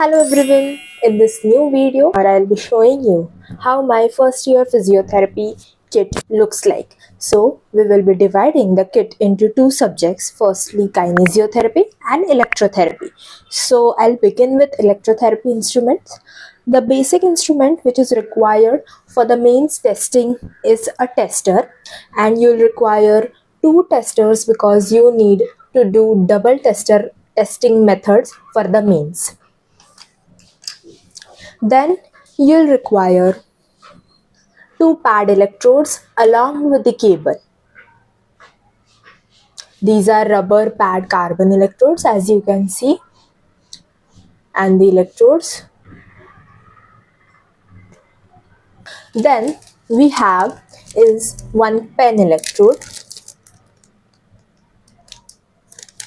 Hello everyone, in this new video I'll be showing you how my first year physiotherapy kit looks like. So we will be dividing the kit into two subjects, firstly kinesiotherapy and electrotherapy. So I'll begin with electrotherapy instruments. The basic instrument which is required for the mains testing is a tester, and you'll require two testers because you need to do double tester testing methods for the mains. Then you'll require two pad electrodes along with the cable. These are rubber pad carbon electrodes, as you can see, and the electrodes. Then we have is one pen electrode.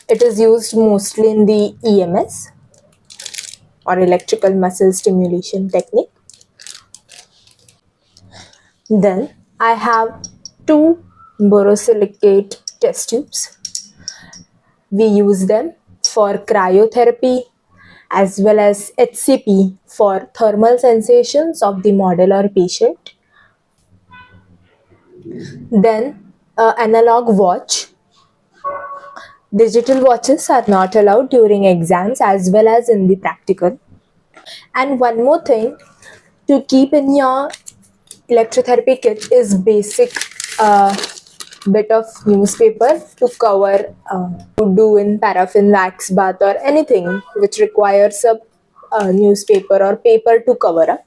It is used mostly in the EMS or electrical muscle stimulation technique. Then I have two borosilicate test tubes. We use them for cryotherapy as well as HCP for thermal sensations of the model or patient. Then analog watch. Digital watches are not allowed during exams as well as in the practical. And one more thing to keep in your electrotherapy kit is basic bit of newspaper to cover, to do in paraffin wax bath or anything which requires a newspaper or paper to cover up.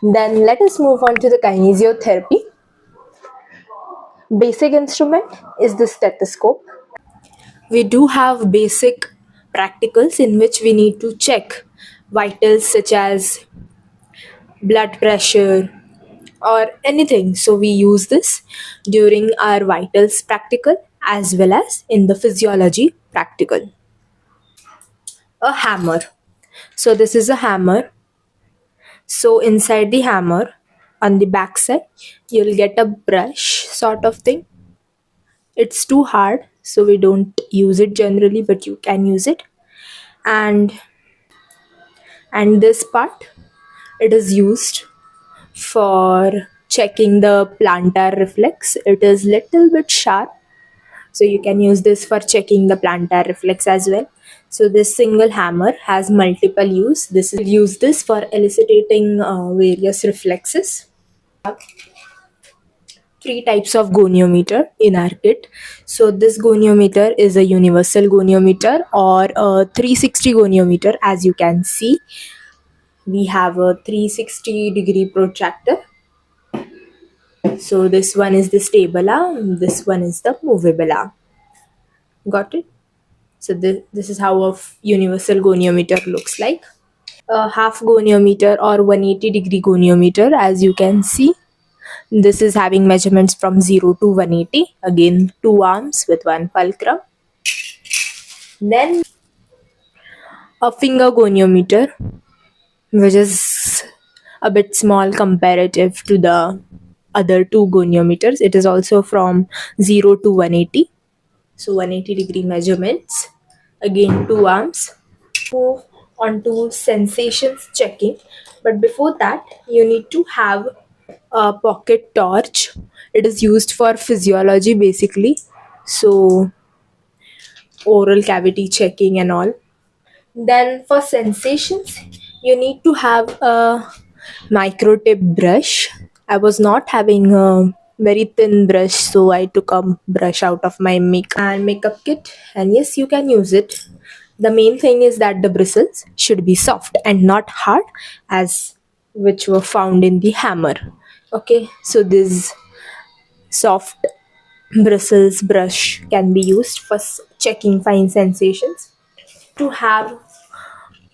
Then let us move on to the kinesiotherapy. Basic instrument is the stethoscope. We do have basic practicals in which we need to check vitals such as blood pressure or anything. So we use this during our vitals practical as well as in the physiology practical. A hammer. So this is a hammer. So inside the hammer, on the back side, you'll get a brush sort of thing. It's too hard, so we don't use it generally, but you can use it. And this part, it is used for checking the plantar reflex. It is little bit sharp, so you can use this for checking the plantar reflex as well. So this single hammer has multiple use. Use this for eliciting various reflexes. Three types of goniometer in our kit. So this goniometer is a universal goniometer or a 360 goniometer. As you can see, we have a 360 degree protractor. So this one is the stable arm, this one is the movable arm. Got it? So this is how a universal goniometer looks like. A half goniometer or 180 degree goniometer, as you can see. This is having measurements from 0 to 180. Again, two arms with one fulcrum. Then a finger goniometer, which is a bit small comparative to the other two goniometers. It is also from 0 to 180. So 180 degree measurements. Again, two arms. Move on to sensations checking. But before that, you need to have a pocket torch. It is used for physiology basically. So oral cavity checking and all. Then for sensations, you need to have a micro tip brush. I was not having a very thin brush, so I took a brush out of my makeup kit, and yes, you can use it. The main thing is that the bristles should be soft and not hard, as which were found in the hammer. Okay, so this soft bristles brush can be used for checking fine sensations. To have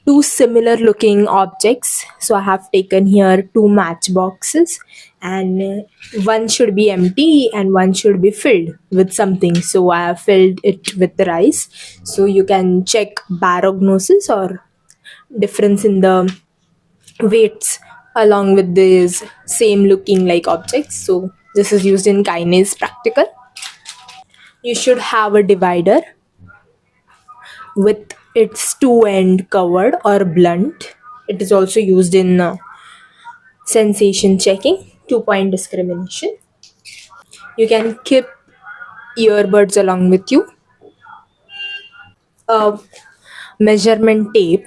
two similar looking objects, so I have taken here two match boxes, and one should be empty and one should be filled with something. So I have filled it with rice, so you can check barognosis or difference in the weights along with these same looking like objects. So this is used in kinase practical. You should have a divider with It's two-end covered or blunt. It is also used in sensation checking, 2-point discrimination. You can keep earbuds along with you. A measurement tape,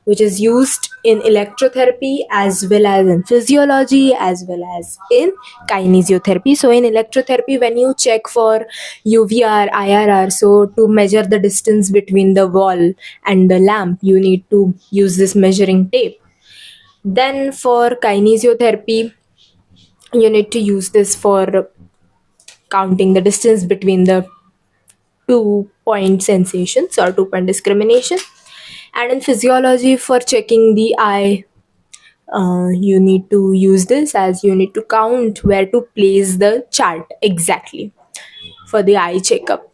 which is used in electrotherapy as well as in physiology as well as in kinesiotherapy. So in electrotherapy, when you check for UVR, IRR, so to measure the distance between the wall and the lamp, you need to use this measuring tape. Then for kinesiotherapy, you need to use this for counting the distance between the 2-point sensations or 2-point discrimination. And in physiology, for checking the eye, you need to use this as you need to count where to place the chart exactly for the eye checkup.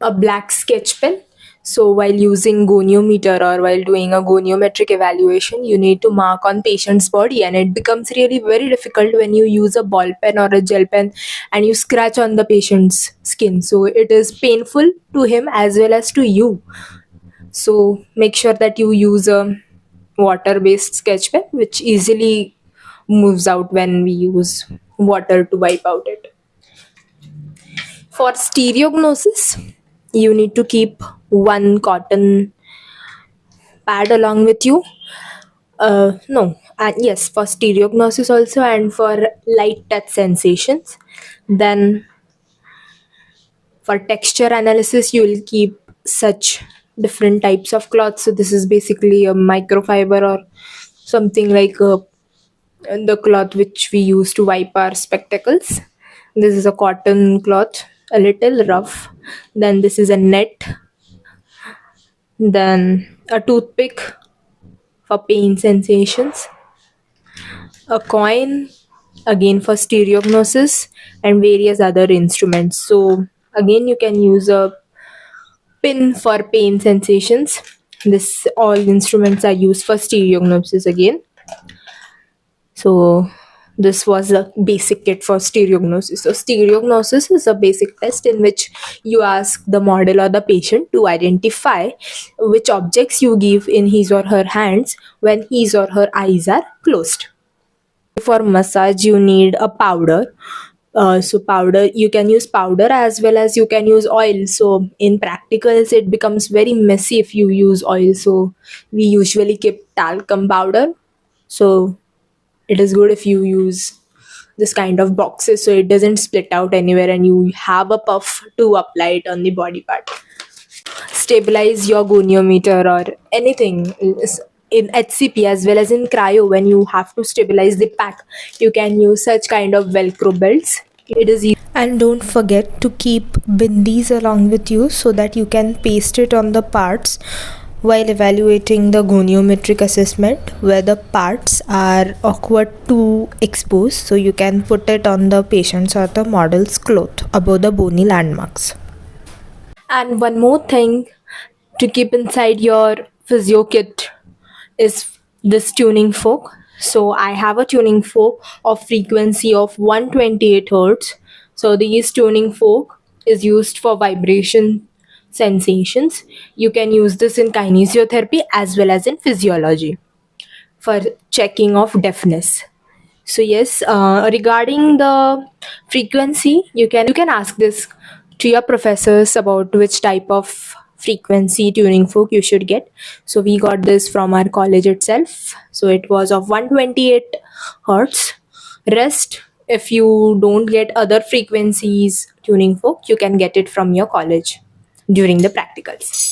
A black sketch pen. So while using goniometer or while doing a goniometric evaluation, you need to mark on patient's body, and it becomes really very difficult when you use a ball pen or a gel pen and you scratch on the patient's skin. So it is painful to him as well as to you. So make sure that you use a water based sketch pen which easily moves out when we use water to wipe out it. For stereognosis, you need to keep one cotton pad along with you. No, and yes, for stereognosis also and for light touch sensations. Then for texture analysis, you will keep such different types of cloths. So this is basically a microfiber or something like the cloth which we use to wipe our spectacles. This is a cotton cloth, a little rough. Then this is a net. Then a toothpick for pain sensations. A coin, again for stereognosis, and various other instruments. So again, you can use a pin for pain sensations. This all instruments are used for stereognosis again. So this was a basic kit for stereognosis. So stereognosis is a basic test in which you ask the model or the patient to identify which objects you give in his or her hands when his or her eyes are closed. For massage, you need a powder. So powder, you can use powder as well as you can use oil. So in practicals, it becomes very messy if you use oil. So we usually keep talcum powder. So it is good if you use this kind of boxes so it doesn't split out anywhere and you have a puff to apply it on the body part. Stabilize your goniometer or anything in HCP as well as in cryo. When you have to stabilize the pack, you can use such kind of velcro belts. It is easy. And don't forget to keep bindis along with you so that you can paste it on the parts while evaluating the goniometric assessment where the parts are awkward to expose, so you can put it on the patient's or the model's cloth above the bony landmarks. And one more thing to keep inside your physio kit is this tuning fork. So I have a tuning fork of frequency of 128 hertz. So this tuning fork is used for vibration sensations. You can use this in kinesiotherapy as well as in physiology for checking of deafness. So yes, regarding the frequency, you can ask this to your professors about which type of frequency tuning fork you should get. So we got this from our college itself. So it was of 128 hertz. Rest, if you don't get other frequencies tuning fork, you can get it from your college during the practicals.